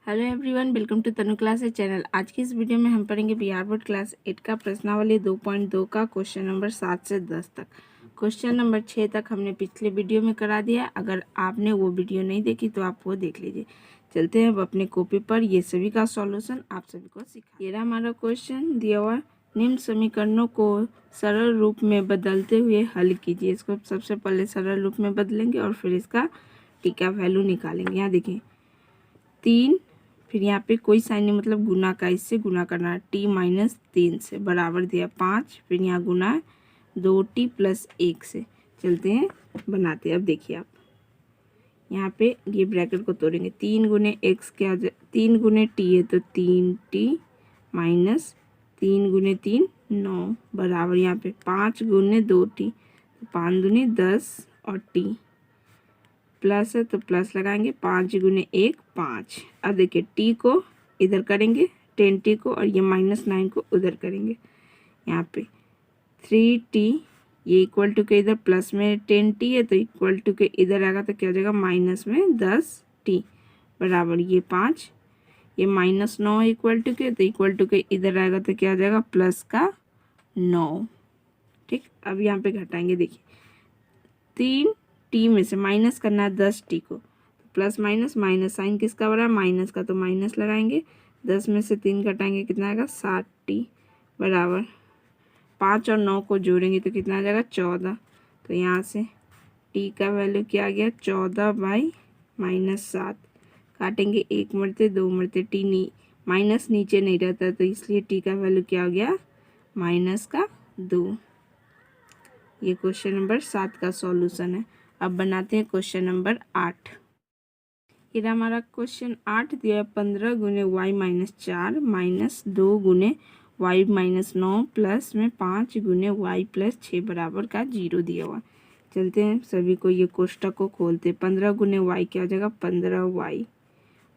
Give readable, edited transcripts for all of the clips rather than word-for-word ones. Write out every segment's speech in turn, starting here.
Hello everyone, welcome to Tanu classes channel. आज की इस वीडियो में हम पढ़ेंगे बिहार बोर्ड क्लास 8 का प्रश्नावली 2.2 का क्वेश्चन नंबर 7 से 10 तक। क्वेश्चन नंबर 6 तक हमने पिछले वीडियो में करा दिया। अगर आपने वो वीडियो नहीं देखी तो आप वो देख लीजिए। चलते हैं अब अपने कॉपी पर ये सभी का सॉल्यूशन आप सभी को सिखा। ये रहा हमारा क्वेश्चन दिया हुआ। निम्न समीकरणों को सरल रूप में बदलते हुए हल कीजिए। इसको सबसे पहले सरल रूप में बदलेंगे और फिर इसका टी का वैल्यू निकालेंगे। यहाँ देखिए 3, फिर यहाँ पे कोई साइन नहीं मतलब गुना का, इससे गुना करना है। t-3 से बराबर दिया 5, फिर यहाँ गुना है 2t+1 से। चलते हैं बनाते हैं। अब देखिए आप यहाँ पे ये ब्रैकेट को तोड़ेंगे। 3 गुने x क्या हो जाए, 3 गुने t है तो 3t माइनस 3 गुने 3 9 बराबर यहाँ पे 5 गुने 2t, 5 दूनी 10 और t प्लस है तो प्लस लगाएंगे। 5 गुने 1 5। अब देखिए टी को इधर करेंगे 10t को, और ये -9 को उधर करेंगे। यहाँ पे 3t ये इक्वल टू के इधर प्लस में 10t है तो इक्वल टू के इधर आएगा तो क्या हो जाएगा माइनस में 10t बराबर ये 5। ये -9 इक्वल टू के तो इक्वल टू के इधर आएगा तो क्या हो जाएगा प्लस का 9। ठीक, अब यहाँ पे घटाएंगे। देखिए 3t में से माइनस करना है 10t को, तो प्लस माइनस माइनस साइन किसका बना है माइनस का, तो माइनस लगाएंगे। 10 में से 3 घटाएंगे कितना आएगा 7t बराबर 5 और 9 को जोड़ेंगे तो कितना आ जाएगा 14। तो यहाँ से t का वैल्यू क्या आ गया 14/-7। काटेंगे 1 मरते 2 मरते t माइनस नीचे नहीं रहता तो इसलिए t का वैल्यू क्या हो गया -2। ये क्वेश्चन नंबर 7 का सॉल्यूशन है। अब बनाते हैं क्वेश्चन नंबर 8। ये हमारा क्वेश्चन 8 दिया है। 15 गुने y-4 माइनस 2 गुने y-9 प्लस में 5 गुने y+6 बराबर का 0 दिया हुआ। चलते हैं सभी को ये कोष्टक को खोलते। 15 गुने y क्या हो जाएगा 15y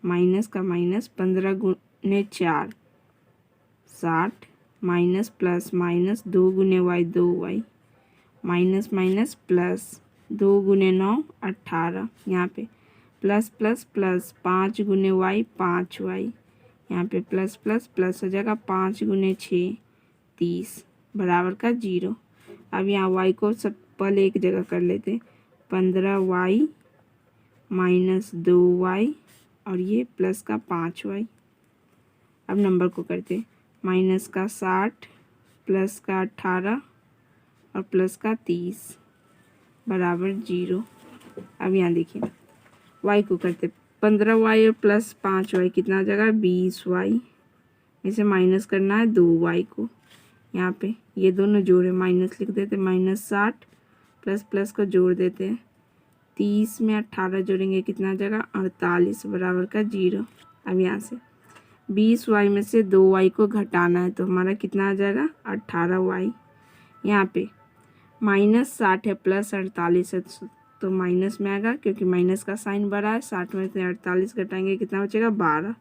माइनस का माइनस 15 गुने 4 60 माइनस प्लस माइनस 2 गुने y 2y minus minus plus 2 गुने 9 18। यहाँ पे प्लस प्लस प्लस 5 गुने y 5y, यहाँ पे प्लस प्लस प्लस हो जाएगा 5 गुने 6 30 बराबर का 0। अब यहाँ y को सब पहले एक जगह कर लेते। 15y माइनस 2y और ये प्लस का 5y। अब नंबर को करते माइनस का 60 प्लस का 18 और प्लस का 30 बराबर 0। अब यहाँ देखिए y को करते 15y और प्लस 5y कितना आ जाएगा 20y। इसे माइनस करना है 2y को। यहाँ पे ये दोनों जोड़े माइनस लिख देते, -60 प्लस प्लस को जोड़ देते हैं। 30 में 18 जोड़ेंगे कितना आ जाएगा 48 बराबर का 0। अब यहाँ से 20y में से 2y को घटाना है तो हमारा कितना आ जाएगा 18y। यहाँ पे -60 है प्लस 48 है तो माइनस में आएगा क्योंकि माइनस का साइन बड़ा है। 60 में से 48 घटाएंगे कितना बचेगा 12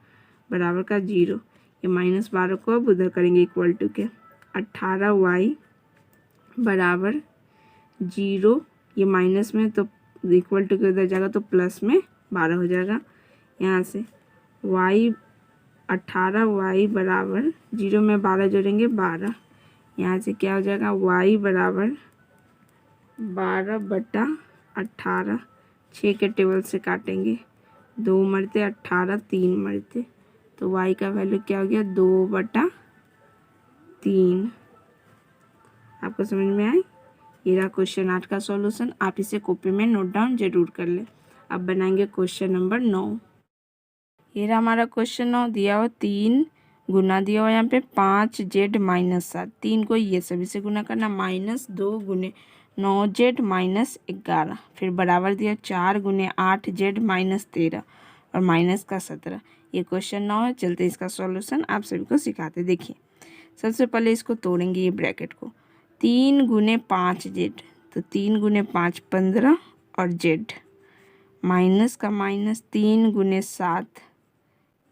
बराबर का 0। ये -12 को अब उधर करेंगे इक्वल टू के 18y बराबर 0। ये माइनस में तो इक्वल टू के उधर जाएगा तो प्लस में 12 हो जाएगा। यहाँ से y 18y बराबर 0 में 12 जोड़ेंगे 12। यहाँ से क्या हो जाएगा y बराबर 12/18। 6 के टेबल से काटेंगे 2 मरते 18 3 मरते तो y का वैल्यू क्या हो गया 2/3। आपको समझ में आए? ये रहा क्वेश्चन 8 का सॉल्यूशन। आप इसे कॉपी में नोट डाउन जरूर कर लें। अब बनाएंगे क्वेश्चन नंबर 9। ये रहा हमारा क्वेश्चन 9 दिया हुआ 3 गुना दिया हुआ यहाँ पे 5z-7। 3 को ये सभी से गुना करना -2 गुने 9z-11 फिर बराबर दिया 4 गुने 8z-13 और माइनस का 17। ये क्वेश्चन 9 है। चलते इसका सॉल्यूशन आप सभी को सिखाते। देखिए सबसे पहले इसको तोड़ेंगे ये ब्रैकेट को। 3 गुने 5z तो 3 गुने 5 15 और z माइनस का माइनस 3 गुने 7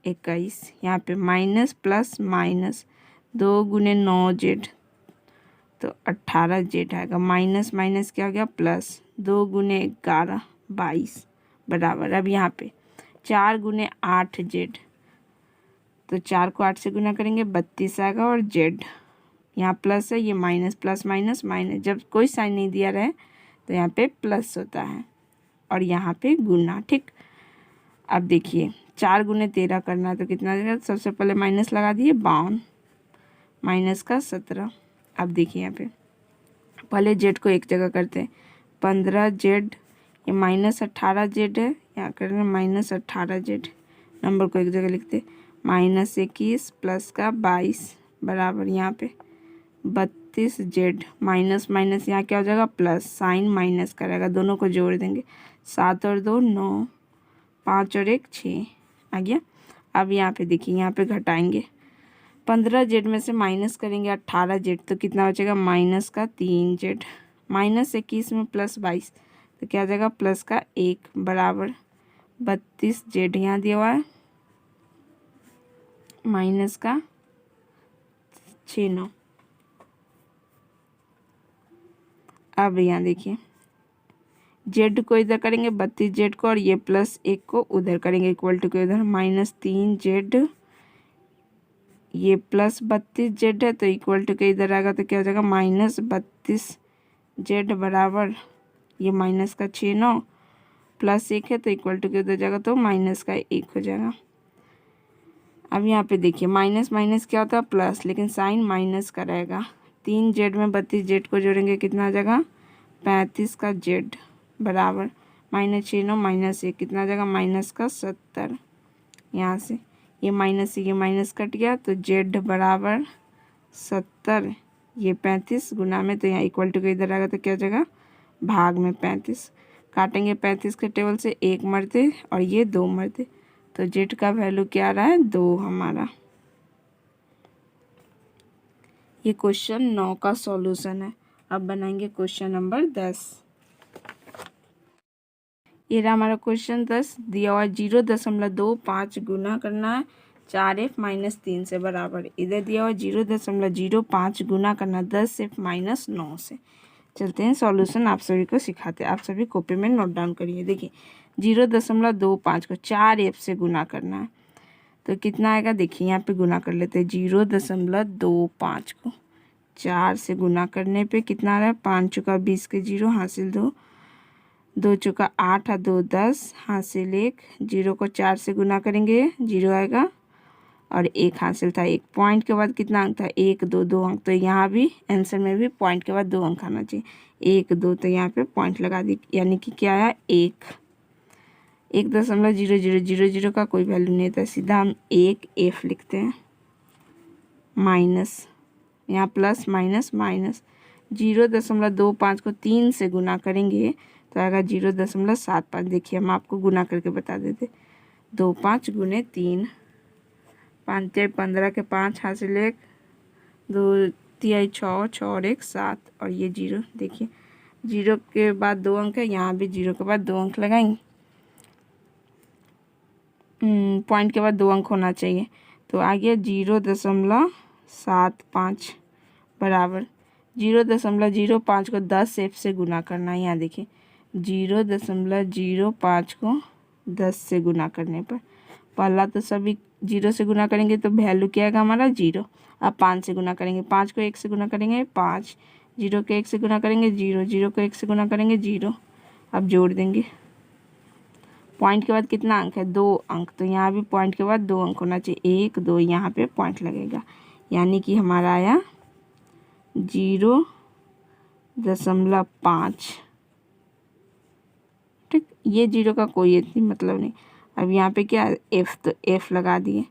21। यहाँ पे माइनस प्लस माइनस 2 गुने 9z तो 18z आएगा। माइनस माइनस क्या हो गया प्लस 2 गुने 11 22 बराबर। अब यहाँ पे 4 गुने 8z तो 4 को 8 से गुना करेंगे 32 आएगा। और जेड यहाँ प्लस है, ये माइनस, प्लस माइनस माइनस, जब कोई साइन नहीं दिया रहे तो यहाँ पे प्लस होता है और यहाँ पे गुना। ठीक, अब देखिए 4 गुने 13 करना है तो कितना देगा, सबसे पहले माइनस लगा दिए 52, माइनस का 17। अब देखिए यहाँ पे पहले जेड को एक जगह करते हैं, 15 जेड, ये माइनस 18 जेड है, यहाँ कर रहे हैं माइनस 18 जेड, नंबर को एक जगह लिखते, माइनस 21 प्लस का 22 बराबर यहाँ पे 32 जेड, माइनस माइनस यहाँ क्या हो जाएगा प्लस, साइन माइनस करेगा, दोनों को जोड़ देंगे, 7 और 2 9, 5 और 1 6 आ गया। अब यहाँ पे देखिए, यहाँ पे घटाएंगे, 15 जेड में से माइनस करेंगे 18 जेड तो कितना बचेगा, माइनस का 3 जेड, माइनस 21 में प्लस 22 तो क्या आ जाएगा प्लस का 1 बराबर 32 जेड यहाँ दिया हुआ है, माइनस का 6 9। अब यहाँ देखिए जेड को इधर करेंगे 32 जेड को, और ये प्लस 1 को उधर करेंगे, इक्वल टू के उधर माइनस 3 जेड, ये प्लस 32 जेड है तो इक्वल टू के इधर आएगा तो क्या हो जाएगा माइनस 32 जेड बराबर, ये माइनस का 6 9 प्लस 1 है तो इक्वल टू के उधर जाएगा तो माइनस का 1 हो जाएगा। अब यहाँ पे देखिए माइनस माइनस क्या होता है प्लस, लेकिन साइन माइनस का रहेगा, 3 जेड में 32 जेड को जोड़ेंगे कितना आ जाएगा 35 का जेड बराबर माइनस 6 9 माइनस 1 कितना आ जाएगा माइनस का 70। यहाँ से ये माइनस से ये माइनस कट गया तो जेड बराबर 70, ये 35 गुना में, तो यहाँ इक्वल टू के इधर आएगा तो क्या हो जाएगा भाग में 35, काटेंगे 35 के टेबल से 1 मरते और ये 2 मरते, तो जेड का वैल्यू क्या आ रहा है 2 हमारा। ये क्वेश्चन 9 का सॉल्यूशन है। अब बनाएंगे क्वेश्चन नंबर 10। ये रहा हमारा क्वेश्चन 10, दिया हुआ 0.25 गुना करना है 4f माइनस 3 से बराबर, इधर दिया हुआ 0.05 गुना करना 10f माइनस 9 से। चलते हैं सॉल्यूशन आप सभी को सिखाते हैं, आप सभी कॉपी में नोट डाउन करिए। देखिए 0.25 को 4f से गुना करना है तो कितना आएगा, देखिए यहाँ पे गुना कर लेते हैं, 0.25 को 4 से गुना करने पे कितना आ रहा है, 5 चुका 20 के 0 हासिल 2, 2 चुका 8 और 2 10 हासिल 1, 0 को 4 से गुना करेंगे 0 आएगा और 1 हासिल था 1, पॉइंट के बाद कितना अंक था 1 2 2 अंक, तो यहाँ भी आंसर में भी पॉइंट के बाद 2 अंक आना चाहिए, 1 2 तो यहाँ पे पॉइंट लगा दी, यानी कि क्या आया 1.0000 का कोई वैल्यू नहीं था, सीधा हम 1f लिखते हैं, माइनस यहाँ प्लस माइनस माइनस, 0.25 को 3 से गुना करेंगे तो आएगा 0.75। देखिए हम आपको गुना करके बता देते, 2 5 गुने 3, 5 3 15 के 5 हासिल 1, 2 3 6 6 और 1 7 और ये 0, देखिए 0 के बाद 2 अंक है, यहाँ भी 0 के बाद 2 अंक लगाएंगे, पॉइंट के बाद 2 अंक होना चाहिए, तो आ गया 0.75 बराबर 0.05 को 10f से गुना करना है। यहाँ देखिए 0.05 को 10 से गुना करने पर, पहला तो सभी 0 से गुना करेंगे तो वैल्यू क्या आएगा हमारा 0। अब 5 से गुना करेंगे, 5 को 1 से गुना करेंगे 5, 0 को 1 से गुना करेंगे 0, 0 को 1 से गुना करेंगे 0। अब जोड़ देंगे, पॉइंट के बाद कितना अंक है 2 अंक, तो यहाँ भी पॉइंट के बाद 2 अंक होना चाहिए, 1 2 यहाँ पे पॉइंट लगेगा, यानी कि हमारा आया 0.5। ठीक, ये 0 का कोई इतनी मतलब नहीं। अब यहाँ पे क्या f, तो f लगा दिए,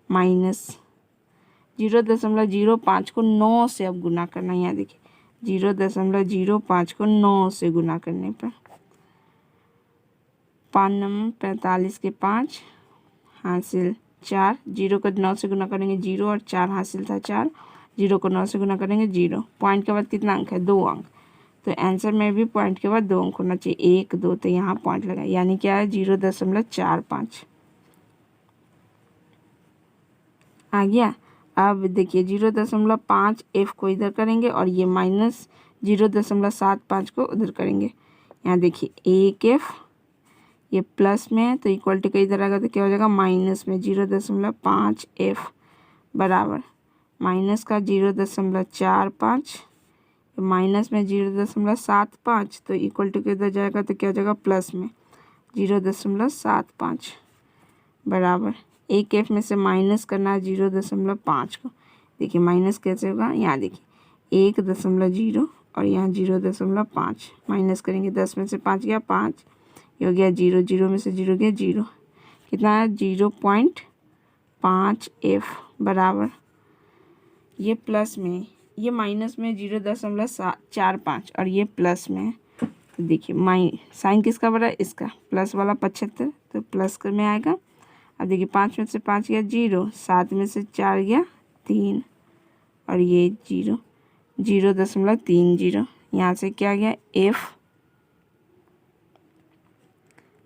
माइनस 0.05 को 9 से अब गुना करना, यहाँ देखिए 0.05 को 9 से गुना करने पर 5 नंबर 45 के 5 हासिल 4, 0 को 9 से गुना करेंगे 0 और 4 हासिल था 4, 0 को 9 से गुना करेंगे 0, पॉइंट के बाद कितना अंक है 2 अंक, तो आंसर में भी पॉइंट के बाद 2 अंक होना चाहिए, 1 2 तो यहाँ पॉइंट लगा, यानी क्या है 0.45 आ गया। अब देखिए 0.5 f को इधर करेंगे और ये माइनस 0.75 को उधर करेंगे, यहाँ देखिए 1f, ये प्लस में है तो इक्वलिटी का इधर आएगा तो क्या हो जाएगा माइनस में 0.5f बराबर माइनस का 0.45 माइनस में 0.75 तो इक्वलिटी का इधर जाएगा तो क्या हो जाएगा प्लस में 0.75 बराबर एक एफ में से माइनस करना है 0.5 को। देखिए माइनस कैसे होगा, यहाँ देखिए 1.0 और यहाँ 0.5 माइनस करेंगे 10 में से 5 गया 5, ये हो गया 0, 0 में से 0 गया 0, कितना है 0.5f बराबर ये प्लस में ये माइनस में 0.45 और ये प्लस में। तो देखिए साइन किसका बड़ा है, इसका प्लस वाला 75 तो प्लस में आएगा। अब देखिए 5 में से 5 गया 0, 7 में से 4 गया 3 और ये 0.30 यहाँ से क्या गया f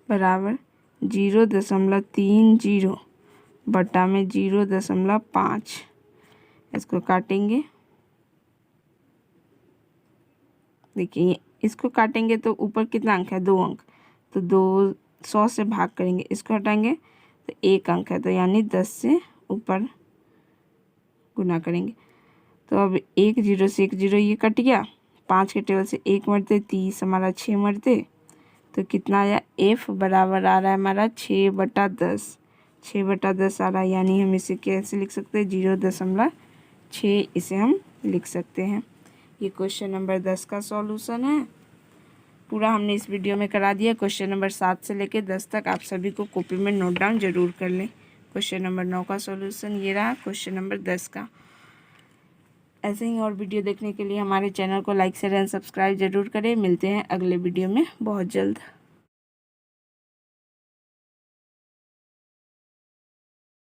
बराबर 0.30 बटा में 0.5। इसको काटेंगे, देखिए इसको काटेंगे तो ऊपर कितना अंक है 2 अंक, तो 200 से भाग करेंगे, इसको हटाएंगे तो 1 अंक है तो यानी 10 से ऊपर गुना करेंगे। तो अब 1 0 से 1 0 ये कट गया, 5 के टेबल से 1 मरते 30 हमारा 6 मरते तो कितना आया f बराबर आ रहा है हमारा 6/10 6/10 आ रहा है, यानी हम इसे कैसे लिख सकते हैं 0.6 इसे हम लिख सकते हैं। ये क्वेश्चन नंबर 10 का सॉल्यूशन है। पूरा हमने इस वीडियो में करा दिया। क्वेश्चन नंबर 7 से लेकर 10 तक आप सभी को कॉपी में नोट डाउन जरूर कर लें। क्वेश्चन नंबर 9 का सॉल्यूशन ये रहा, क्वेश्चन नंबर 10 का। ऐसे ही और वीडियो देखने के लिए हमारे चैनल को लाइक शेयर एंड सब्सक्राइब जरूर करें। मिलते हैं अगले वीडियो में बहुत जल्द।